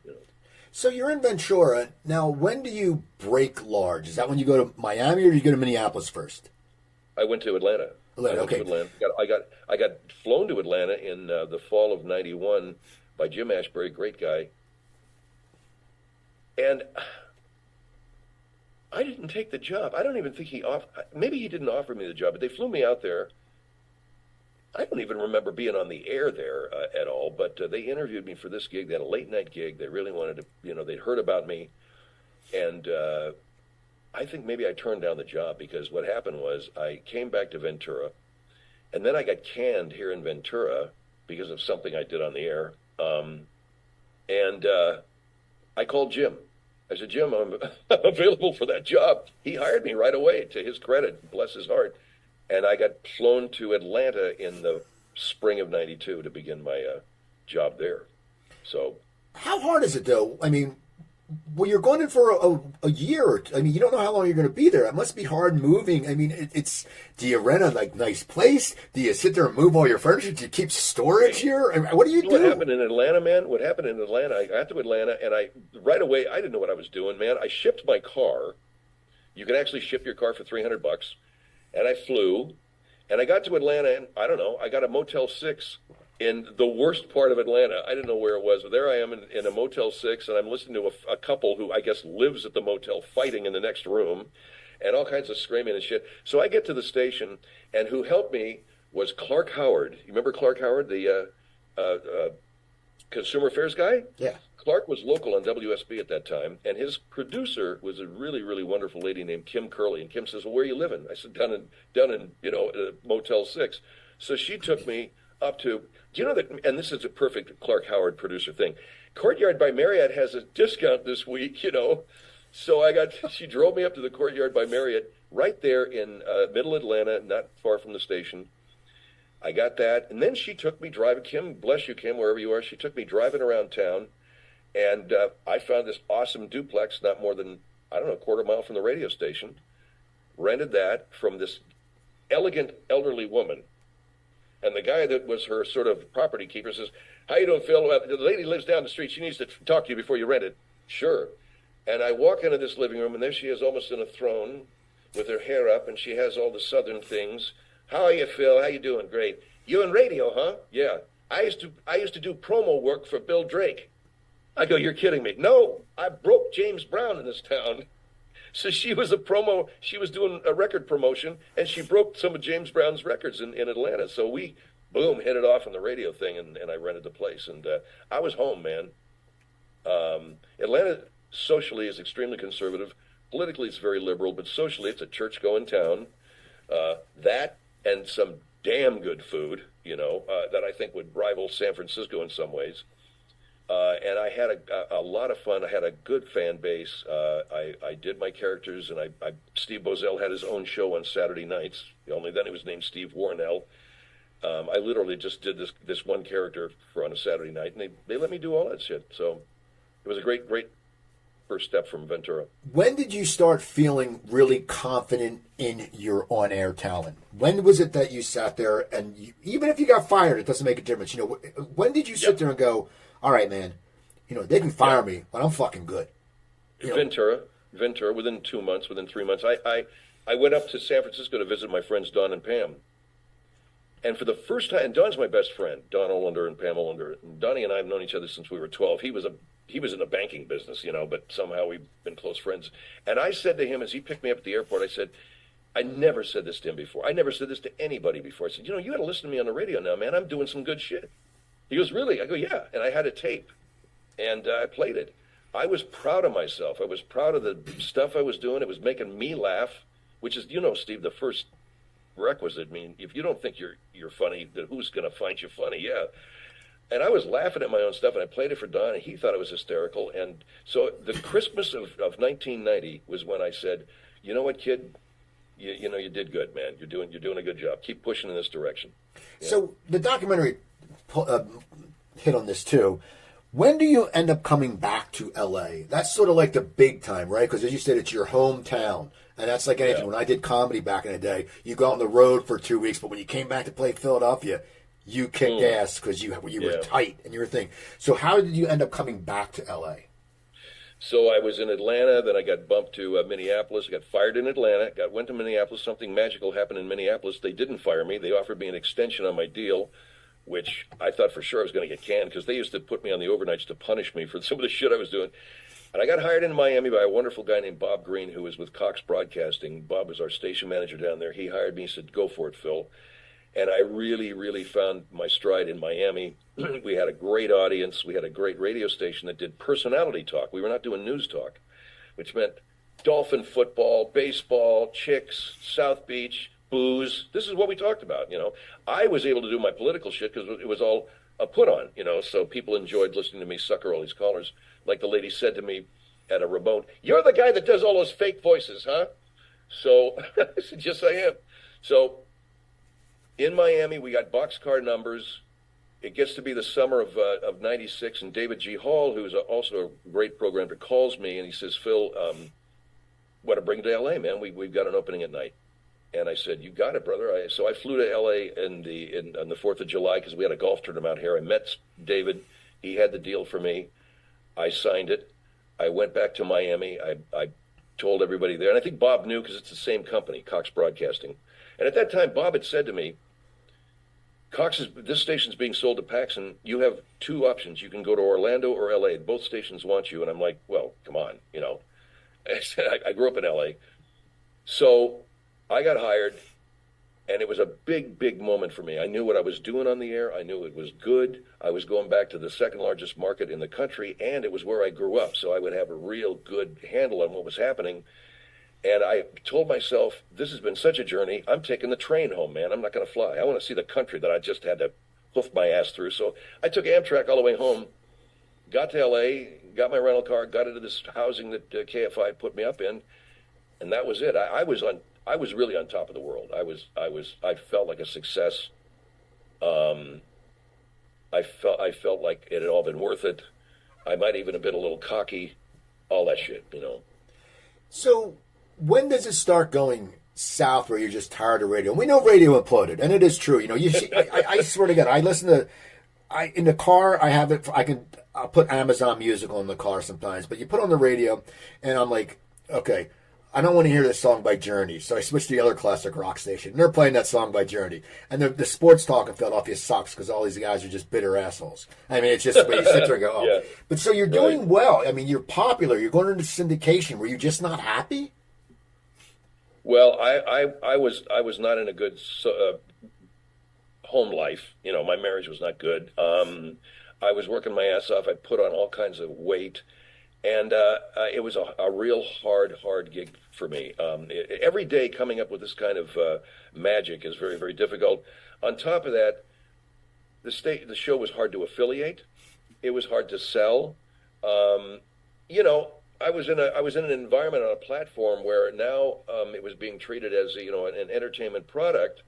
Speaker 3: So you're in Ventura. Now, when do you break large? Is that when you go to Miami, or do you go to Minneapolis first?
Speaker 1: I went to Atlanta.
Speaker 3: Okay.
Speaker 1: I got flown to Atlanta in the fall of '91 by Jim Ashbury, great guy. And I didn't take the job. I don't even think maybe he didn't offer me the job, but they flew me out there. I don't even remember being on the air there at all, but they interviewed me for this gig. They had a late night gig. They really wanted to, they'd heard about me. And I think maybe I turned down the job, because what happened was I came back to Ventura, and then I got canned here in Ventura because of something I did on the air. And I called Jim. I said, Jim, I'm available for that job. He hired me right away, to his credit, bless his heart. And I got flown to Atlanta in the spring of '92 to begin my job there. So,
Speaker 3: how hard is it, though? I mean, well, you're going in for a year. I mean, you don't know how long you're going to be there. It must be hard moving. I mean, do you rent a nice place? Do you sit there and move all your furniture? Do you keep storage here? I mean, what do you do?
Speaker 1: What happened in Atlanta, man? What happened in Atlanta? I got to Atlanta, and right away, I didn't know what I was doing, man. I shipped my car. You can actually ship your car for $300, and I flew. And I got to Atlanta, and I don't know, I got a Motel 6 in the worst part of Atlanta. I didn't know where it was, but there I am in a Motel 6, and I'm listening to a couple who I guess lives at the motel fighting in the next room, and all kinds of screaming and shit. So I get to the station, and who helped me was Clark Howard. You remember Clark Howard, the consumer affairs guy?
Speaker 3: Yeah.
Speaker 1: Clark was local on WSB at that time, and his producer was a really, really wonderful lady named Kim Curley. And Kim says, "Well, where are you living?" I said, "Down in Motel 6." So she took me up to, do you know that, and this is a perfect Clark Howard producer thing, Courtyard by Marriott has a discount this week, So she drove me up to the Courtyard by Marriott right there in middle Atlanta, not far from the station. I got that, and then she took me driving, Kim, bless you, Kim, wherever you are, she took me driving around town, and I found this awesome duplex not more than, I don't know, a quarter mile from the radio station, rented that from this elegant elderly woman, and the guy that was her sort of property keeper says, "How you doing, Phil? The lady lives down the street. She needs to talk to you before you rent it." "Sure." And I walk into this living room, and there she is almost in a throne with her hair up, and she has all the southern things. "How are you, Phil? How you doing?" "Great." "You in radio, huh?" "Yeah. I used to do promo work for Bill Drake." I go, "You're kidding me." "No, I broke James Brown in this town." So she was doing a record promotion, and she broke some of James Brown's records in Atlanta. So we, boom, hit it off on the radio thing, and I rented the place. And I was home, man. Atlanta socially is extremely conservative. Politically, it's very liberal, but socially, it's a church-going town. That and some damn good food, that I think would rival San Francisco in some ways. And I had a lot of fun. I had a good fan base. I did my characters, and Steve Bozell had his own show on Saturday nights. Only then he was named Steve Warnell. I literally just did this one character on a Saturday night, and they let me do all that shit. So it was a great first step from Ventura.
Speaker 3: When did you start feeling really confident in your on-air talent? When was it that you sat there, and even if you got fired, it doesn't make a difference. When did you sit there and go, "All right, man, they can fire me, but I'm fucking good"?
Speaker 1: Ventura, within 2 months, within 3 months, I went up to San Francisco to visit my friends Don and Pam. And for the first time, and Don's my best friend, Don Olander and Pam Olander. And Donnie and I have known each other since we were 12. He was in the banking business, but somehow we've been close friends. And I said to him as he picked me up at the airport, I said, I never said this to him before. I never said this to anybody before. I said, you got to listen to me on the radio now, man. I'm doing some good shit. He goes, "Really?" I go, "Yeah." And I had a tape, and I played it. I was proud of myself. I was proud of the stuff I was doing. It was making me laugh, which is, Steve, the first requisite. I mean, if you don't think you're funny, then who's going to find you funny? Yeah. And I was laughing at my own stuff, and I played it for Don, and he thought it was hysterical. And so the Christmas of 1990 was when I said, "You know what, kid? You did good, man. You're doing a good job. Keep pushing in this direction." Yeah.
Speaker 3: So the documentary hit on this too. When do you end up coming back to LA? That's sort of like the big time, right? Because as you said, it's your hometown. And that's like anything.
Speaker 1: Yeah.
Speaker 3: When I did comedy back in the day, you go on the road for 2 weeks, but when you came back to play Philadelphia, you kicked ass because you were tight and you were thinking. So how did you end up coming back to LA?
Speaker 1: So I was in Atlanta, then I got bumped to Minneapolis. I got fired in Atlanta, went to Minneapolis. Something magical happened in Minneapolis. They didn't fire me. They offered me an extension on my deal, which I thought for sure I was going to get canned because they used to put me on the overnights to punish me for some of the shit I was doing. And I got hired in Miami by a wonderful guy named Bob Green, who was with Cox Broadcasting. Bob was our station manager down there. He hired me. He said, "Go for it, Phil." And I really, really found my stride in Miami. We had a great audience. We had a great radio station that did personality talk. We were not doing news talk, which meant Dolphin football, baseball, chicks, South Beach, booze. This is what we talked about, I was able to do my political shit because it was all a put on, so people enjoyed listening to me sucker all these callers. Like the lady said to me at a remote, "You're the guy that does all those fake voices, huh?" So I said, "Yes, I am." So in Miami, we got boxcar numbers. It gets to be the summer of 96, and David G. Hall, who's also a great programmer, calls me, and he says, "Phil, want to bring it to L.A., man? We've got an opening at night." And I said, "You got it, brother." So I flew to L.A. on the 4th of July because we had a golf tournament out here. I met David. He had the deal for me. I signed it. I went back to Miami. I told everybody there. And I think Bob knew because it's the same company, Cox Broadcasting. And at that time, Bob had said to me, this station's being sold to Paxson. You have two options. You can go to Orlando or L.A. Both stations want you. And I'm like, well, come on, you know. I grew up in L.A. So I got hired, and it was a big, big moment for me. I knew what I was doing on the air. I knew it was good. I was going back to the second largest market in the country, and it was where I grew up. So I would have a real good handle on what was happening. And I told myself, this has been such a journey. I'm taking the train home, man. I'm not going to fly. I want to see the country that I just had to hoof my ass through. So I took Amtrak all the way home, got to L.A., got my rental car, got into this housing that KFI put me up in, and that was it. I was really on top of the world. I felt like a success. I felt like it had all been worth it. I might even have been a little cocky, all that shit, you know.
Speaker 3: So when does it start going south where you're just tired of radio? We know radio imploded, and it is true. You know, I swear to God, I listen to, in the car, I have it, I'll put Amazon Music on the car sometimes, but you put on the radio, and I'm like, okay, I don't want to hear this song by Journey, so I switched to the other classic rock station. And they're playing that song by Journey. And the sports talk in Philadelphia sucks because all these guys are just bitter assholes. I mean, it's just, you sit there and go, oh. Yeah. But so you're doing well. I mean, you're popular. You're going into syndication. Were you just not happy?
Speaker 1: Well, I was not in a good home life. You know, my marriage was not good. I was working my ass off. I put on all kinds of weight. And it was a real hard gig for me. Every day coming up with this kind of magic is very, very difficult. On top of that, the show was hard to affiliate. It was hard to sell. You know, I was in an environment on a platform where now it was being treated as an entertainment product,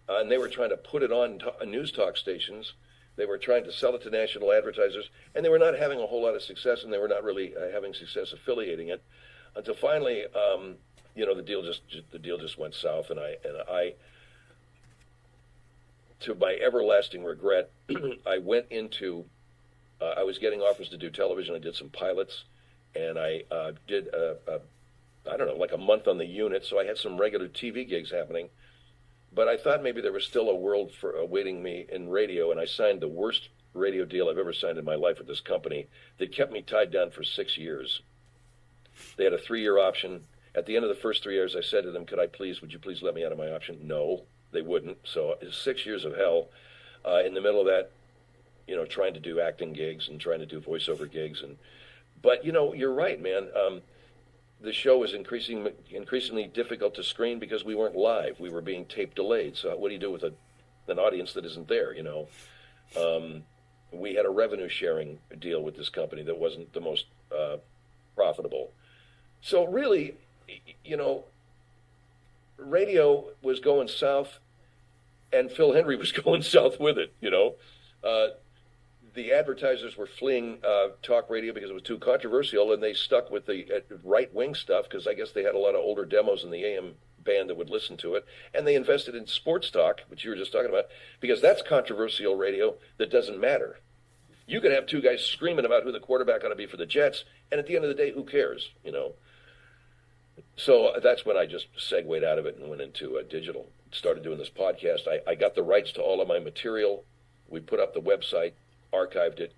Speaker 1: and they were trying to put it on news talk stations. They were trying to sell it to national advertisers, and they were not having a whole lot of success, and they were not really having success affiliating it, until finally, the deal just went south, and I, to my everlasting regret, I went into, I was getting offers to do television. I did some pilots, and I did like a month on the unit, so I had some regular TV gigs happening. But I thought maybe there was still a world for awaiting me in radio, and I signed the worst radio deal I've ever signed in my life with this company that kept me tied down for 6 years. They had a 3-year option. At the end of the first 3 years, I said to them, would you please let me out of my option? No, they wouldn't. So it was 6 years of hell. In the middle of that, trying to do acting gigs and trying to do voiceover gigs. But you're right, man. The show was increasingly difficult to screen because we weren't live. We were being tape delayed. So what do you do with an audience that isn't there, We had a revenue sharing deal with this company that wasn't the most profitable. So really, radio was going south, and Phil Hendrie was going south with it, The advertisers were fleeing talk radio because it was too controversial, and they stuck with the right-wing stuff because I guess they had a lot of older demos in the AM band that would listen to it, and they invested in sports talk, which you were just talking about, because that's controversial radio that doesn't matter. You could have two guys screaming about who the quarterback ought to be for the Jets, and at the end of the day, who cares, So that's when I just segued out of it and went into digital. Started doing this podcast. I got the rights to all of my material. We put up the website, archived it,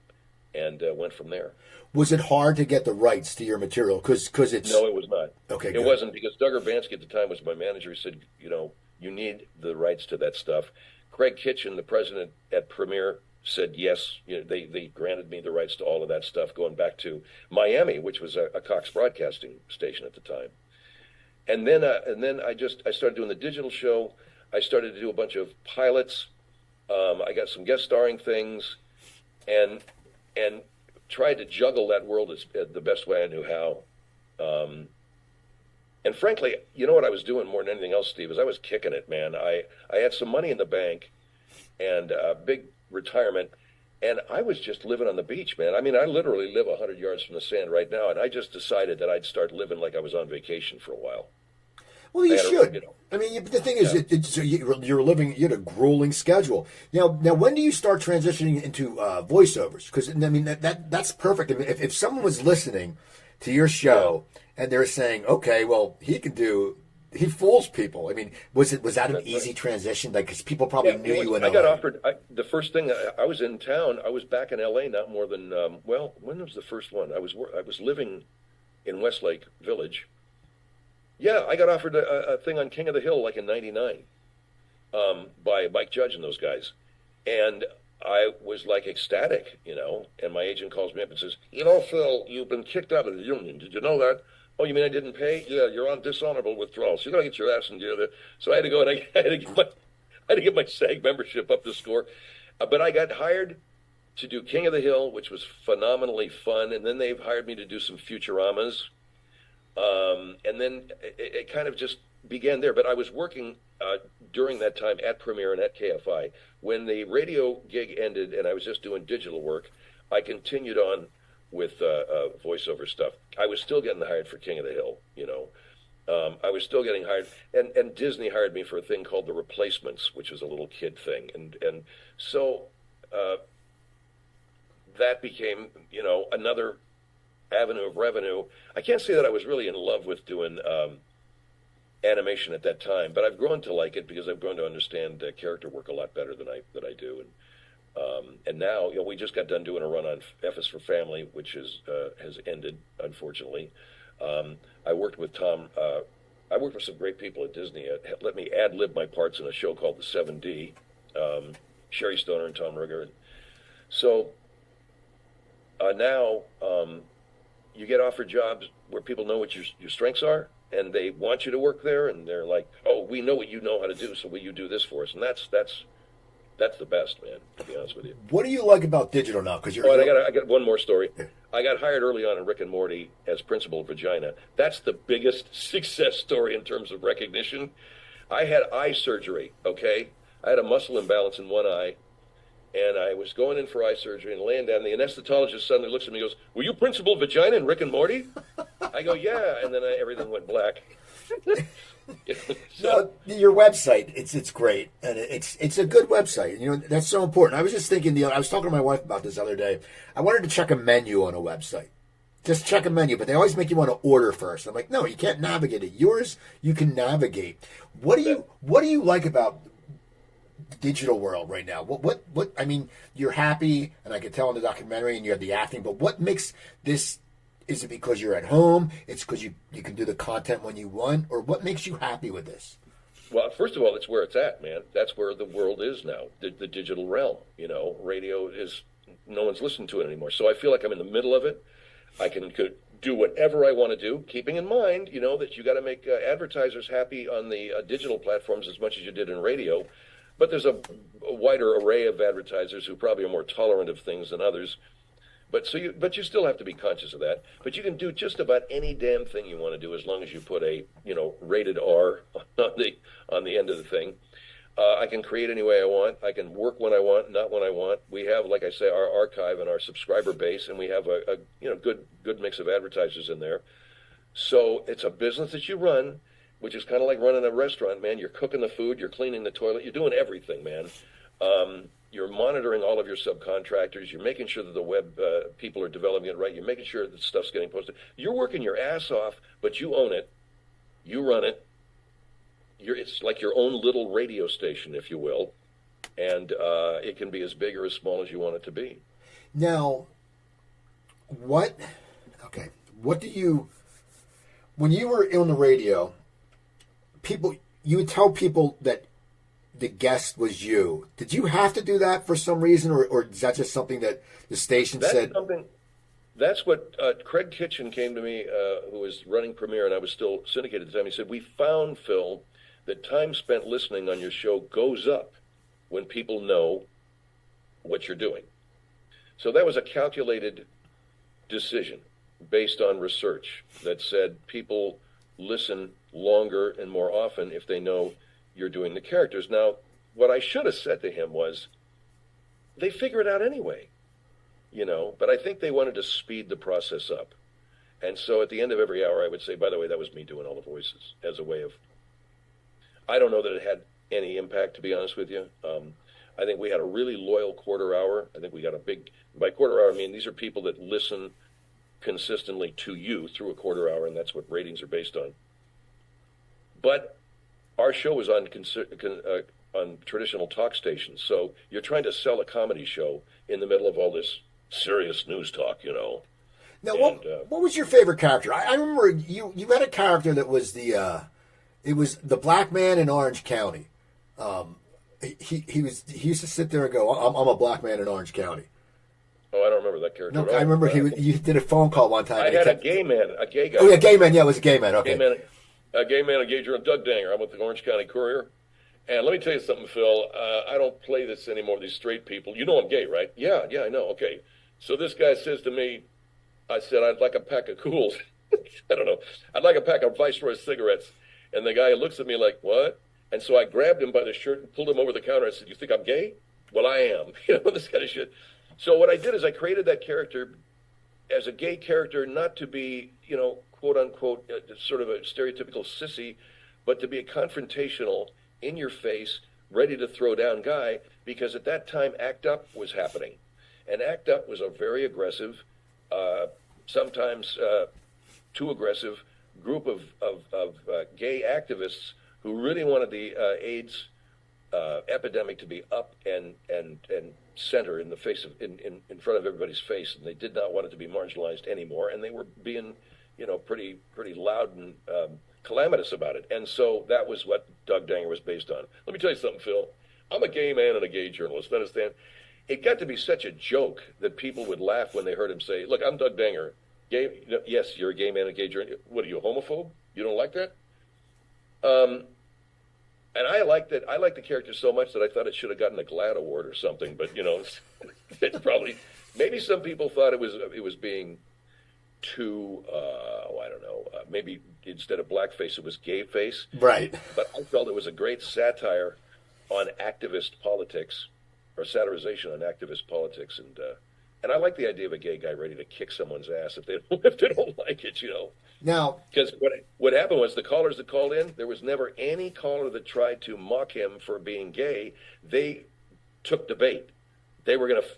Speaker 1: and went from there.
Speaker 3: Was it hard to get the rights to your material? Because it's...
Speaker 1: No, it was not.
Speaker 3: Okay,
Speaker 1: It wasn't, because Doug Urbanski at the time was my manager. He said, you need the rights to that stuff. Craig Kitchen, the president at Premiere, said yes. They granted me the rights to all of that stuff, going back to Miami, which was a Cox Broadcasting station at the time. And then I started doing the digital show. I started to do a bunch of pilots. I got some guest starring things. And tried to juggle that world the best way I knew how. And frankly, what I was doing more than anything else, Steve, is I was kicking it, man. I had some money in the bank and a big retirement, and I was just living on the beach, man. I mean, I literally live 100 yards from the sand right now, and I just decided that I'd start living like I was on vacation for a while.
Speaker 3: Well, you should. I mean, the thing is, you're living. You had a grueling schedule. Now, when do you start transitioning into voiceovers? Because I mean, that's perfect. I mean, if someone was listening to your show and they're saying, okay, well, he fools people. I mean, was that an easy transition? Like, because people probably knew you in LA.
Speaker 1: I got offered, the first thing, I was in town, I was back in LA not more than, when was the first one? I was living in Westlake Village. Yeah, I got offered a thing on King of the Hill like in '99 by Mike Judge and those guys. And I was like ecstatic, and my agent calls me up and says, Phil, you've been kicked out of the union. Did you know that? Oh, you mean I didn't pay? Yeah, you're on dishonorable withdrawal. So you got to get your ass in jail. So I had to go and I had to get my SAG membership up to score. But I got hired to do King of the Hill, which was phenomenally fun. And then they've hired me to do some Futuramas. And then it kind of just began there. But I was working during that time at Premiere and at KFI. When the radio gig ended and I was just doing digital work, I continued on with voiceover stuff. I was still getting hired for King of the Hill, I was still getting hired, and Disney hired me for a thing called The Replacements, which is a little kid thing, and so that became, another avenue of revenue. I can't say that I was really in love with doing animation at that time, but I've grown to like it because I've grown to understand character work a lot better than I do, and now, we just got done doing a run on F is for Family, which has ended, unfortunately. I worked with Tom. I worked with some great people at Disney. Let me ad-lib my parts in a show called The 7D. Sherry Stoner and Tom Ruegger. So now you get offered jobs where people know what your strengths are, and they want you to work there, and they're like, "Oh, we know what you know how to do, so will you do this for us?" And that's the best, man, to be honest with you.
Speaker 3: What do you like about digital now? Because
Speaker 1: I got one more story. I got hired early on in Rick and Morty as principal of Vagina. That's the biggest success story in terms of recognition. I had eye surgery, okay? I had a muscle imbalance in one eye, and I was going in for eye surgery and laying down. The anesthetologist suddenly looks at me and goes, "Were you principal of Vagina in Rick and Morty?" I go, "Yeah," and then everything went black.
Speaker 3: No, your website, it's great, and it's a good website. That's so important. I was just thinking, I was talking to my wife about this the other day. I wanted to check a menu on a website. Just check a menu, but they always make you want to order first. I'm like, no, you can't navigate it. Yours, you can navigate. What do you like about the digital world right now? What I mean, you're happy, and I could tell in the documentary, and you have the acting, but what makes this? Is it because you're at home? It's because you can do the content when you want? Or what makes you happy with this?
Speaker 1: Well, first of all, it's where it's at, man. That's where the world is now, the digital realm. Radio is, no one's listening to it anymore. So I feel like I'm in the middle of it. I could do whatever I want to do, keeping in mind, that you got to make advertisers happy on the digital platforms as much as you did in radio. But there's a wider array of advertisers who probably are more tolerant of things than others. But you still have to be conscious of that. But you can do just about any damn thing you want to do as long as you put a rated R on the end of the thing. I can create any way I want. I can work when I want, not when I want. We have, like I say, our archive and our subscriber base, and we have a good mix of advertisers in there. So it's a business that you run, which is kind of like running a restaurant, man. You're cooking the food, you're cleaning the toilet, you're doing everything, man. You're monitoring all of your subcontractors. You're making sure that the web people are developing it right. You're making sure that stuff's getting posted. You're working your ass off, but you own it. You run it. It's like your own little radio station, if you will. And it can be as big or as small as you want it to be.
Speaker 3: Now, when you were on the radio, you would tell people that the guest was you. Did you have to do that for some reason, or is that just something that the station said?
Speaker 1: That's what Craig Kitchen came to me, who was running Premiere, and I was still syndicated at the time. He said, "We found, Phil, that time spent listening on your show goes up when people know what you're doing." So that was a calculated decision based on research that said people listen longer and more often if they know you're doing the characters. Now, what I should have said to him was, they figure it out anyway, but I think they wanted to speed the process up. And so at the end of every hour, I would say, by the way, that was me doing all the voices, as a way of, I don't know that it had any impact, to be honest with you. I think we had a really loyal quarter hour. I think we got by quarter hour, I mean, these are people that listen consistently to you through a quarter hour, and that's what ratings are based on. But our show was on traditional talk stations, so you're trying to sell a comedy show in the middle of all this serious news talk, you know.
Speaker 3: Now, what was your favorite character? I remember you had a character that was it was the black man in Orange County. He used to sit there and go, I'm a black man in Orange County.
Speaker 1: Oh, I don't remember that character.
Speaker 3: No, I remember you did a phone call one time.
Speaker 1: I had a gay guy.
Speaker 3: Oh yeah, gay man. Yeah, it was a gay man. Okay.
Speaker 1: A gay journalist, Doug Danger. I'm with the Orange County Courier. And let me tell you something, Phil. I don't play this anymore, these straight people. You know I'm gay, right? Yeah, I know. Okay. So this guy says to me, I said, I'd like a pack of Cools. I don't know. I'd like a pack of Viceroy cigarettes. And the guy looks at me like, what? And so I grabbed him by the shirt and pulled him over the counter. I said, you think I'm gay? Well, I am. You know, this kind of shit. So what I did is I created that character as a gay character, not to be, you know, quote unquote, sort of a stereotypical sissy, but to be a confrontational, in your face, ready to throw down guy, because at that time ACT UP was happening. And ACT UP was a very aggressive, sometimes too aggressive group of gay activists who really wanted the AIDS epidemic to be up and center in the face of in front of everybody's face, and they did not want it to be marginalized anymore, and they were being, you know, pretty loud and calamitous about it. And so that was what Doug Danger was based on. Let me tell you something, Phil. I'm a gay man and a gay journalist. Understand? It got to be such a joke that people would laugh when they heard him say, "Look, I'm Doug Danger. Gay? Yes, you're a gay man and a gay journalist. What are you, a homophobe? You don't like that?" And I liked it. I liked the character so much that I thought it should have gotten a GLAAD award or something. But you know, it's probably, maybe some people thought it was being too, I don't know, maybe instead of blackface it was gay face.
Speaker 3: Right.
Speaker 1: But I felt it was a great satire on activist politics, or satirization on activist politics, and I like the idea of a gay guy ready to kick someone's ass if they don't like it, you know.
Speaker 3: Now,
Speaker 1: because what happened was the callers that called in, there was never any caller that tried to mock him for being gay. They took the bait. They were going to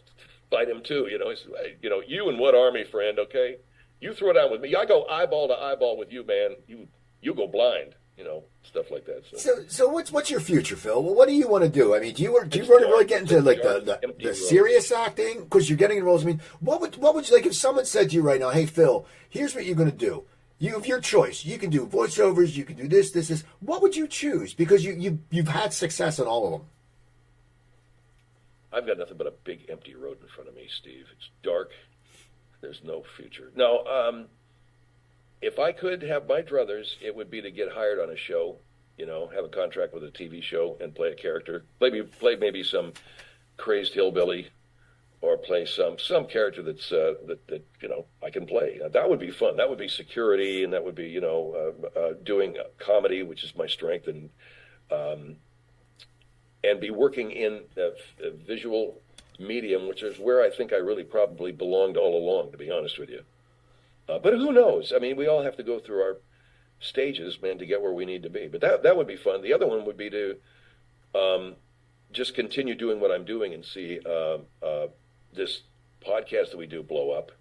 Speaker 1: fight him too, you know. You know, you and what army, friend? Okay, you throw down with me. I go eyeball to eyeball with you, man. You go blind, you know, stuff like that.
Speaker 3: So what's your future, Phil? Well, what do you want to do? I mean, do you want to really get into like the serious acting? Because you're getting in roles. I mean, what would you like if someone said to you right now, "Hey, Phil, here's what you're going to do. You have your choice. You can do voiceovers. You can do this. What would you choose? Because you've had success in all of them."
Speaker 1: I've got nothing but a big empty road in front of me, Steve. It's dark. There's no future. No, if I could have my druthers, it would be to get hired on a show, you know, have a contract with a TV show and play a character. Play maybe some crazed hillbilly, or play some character that's that you know I can play. That would be fun. That would be security, and that would be, you know, doing comedy, which is my strength, and be working in a visual medium, which is where I think I really probably belonged all along, to be honest with you. But who knows? I mean, we all have to go through our stages, man, to get where we need to be. But that would be fun. The other one would be to just continue doing what I'm doing and see this podcast that we do blow up.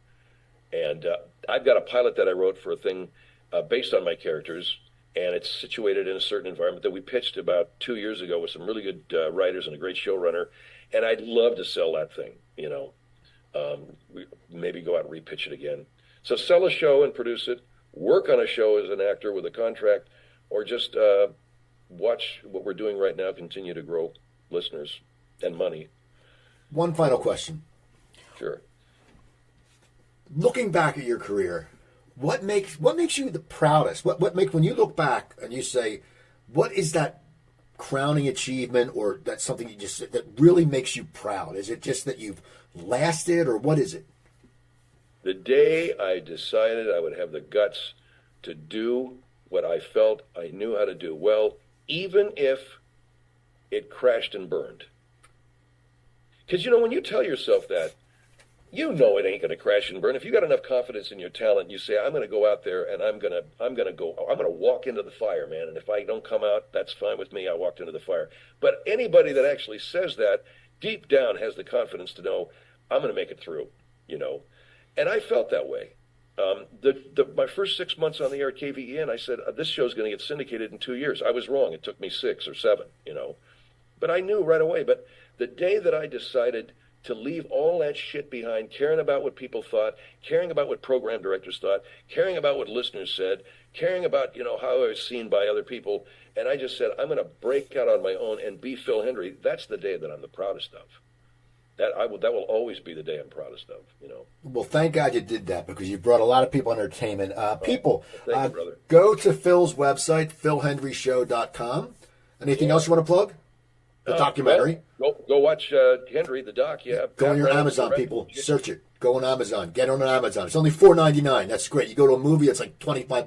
Speaker 1: And I've got a pilot that I wrote for a thing based on my characters, and it's situated in a certain environment that we pitched about 2 years ago with some really good writers and a great showrunner. And I'd love to sell that thing, you know. Maybe go out and repitch it again. So sell a show and produce it, work on a show as an actor with a contract, or just watch what we're doing right now continue to grow listeners and money.
Speaker 3: One final question.
Speaker 1: Sure.
Speaker 3: Looking back at your career, what makes you the proudest? What makes, when you look back and you say, what is that crowning achievement, or that's something that really makes you proud? Is it just that you've lasted, or what is it?
Speaker 1: The day I decided I would have the guts to do what I felt I knew how to do well, even if it crashed and burned. Because, you know, when you tell yourself that, you know it ain't going to crash and burn. If you got enough confidence in your talent, you say, I'm going to go out there and I'm going to walk into the fire, man. And if I don't come out, that's fine with me. I walked into the fire. But anybody that actually says that deep down has the confidence to know I'm going to make it through, you know. And I felt that way. My first 6 months on the air at KVEN, I said, this show's going to get syndicated in 2 years. I was wrong. It took me 6 or 7, But I knew right away. But the day that I decided to leave all that shit behind, caring about what people thought, caring about what program directors thought, caring about what listeners said, caring about, how I was seen by other people, and I just said, I'm going to break out on my own and be Phil Hendrie, that's the day that I'm the proudest of. That will always be the day I'm proudest of,
Speaker 3: Well, thank God you did that, because you brought a lot of people entertainment.
Speaker 1: Thank you, brother.
Speaker 3: Go to Phil's website, philhendrieshow.com. Anything else you want to plug? The documentary.
Speaker 1: Well, go watch Hendrie, the doc. Yeah.
Speaker 3: Go on your Amazon, people. Search it. Go on Amazon. Get on Amazon. It's only $4.99. That's great. You go to a movie, it's like $25.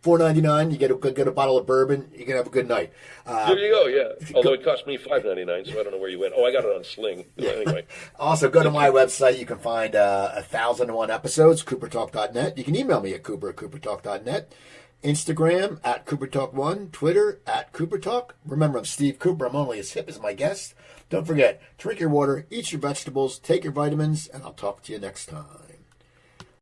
Speaker 3: $4.99. You get a bottle of bourbon. You can have a good night.
Speaker 1: There you go. Yeah. Although it cost me $5.99, so I don't know where you went. Oh, I got it on Sling.
Speaker 3: Yeah.
Speaker 1: Anyway.
Speaker 3: Also, go to my website. You can find 1,001 episodes. CooperTalk.net. You can email me at Cooper@CooperTalk.net. Instagram at CooperTalk1, Twitter at CooperTalk. Remember, I'm Steve Cooper. I'm only as hip as my guest. Don't forget, drink your water, eat your vegetables, take your vitamins, and I'll talk to you next time.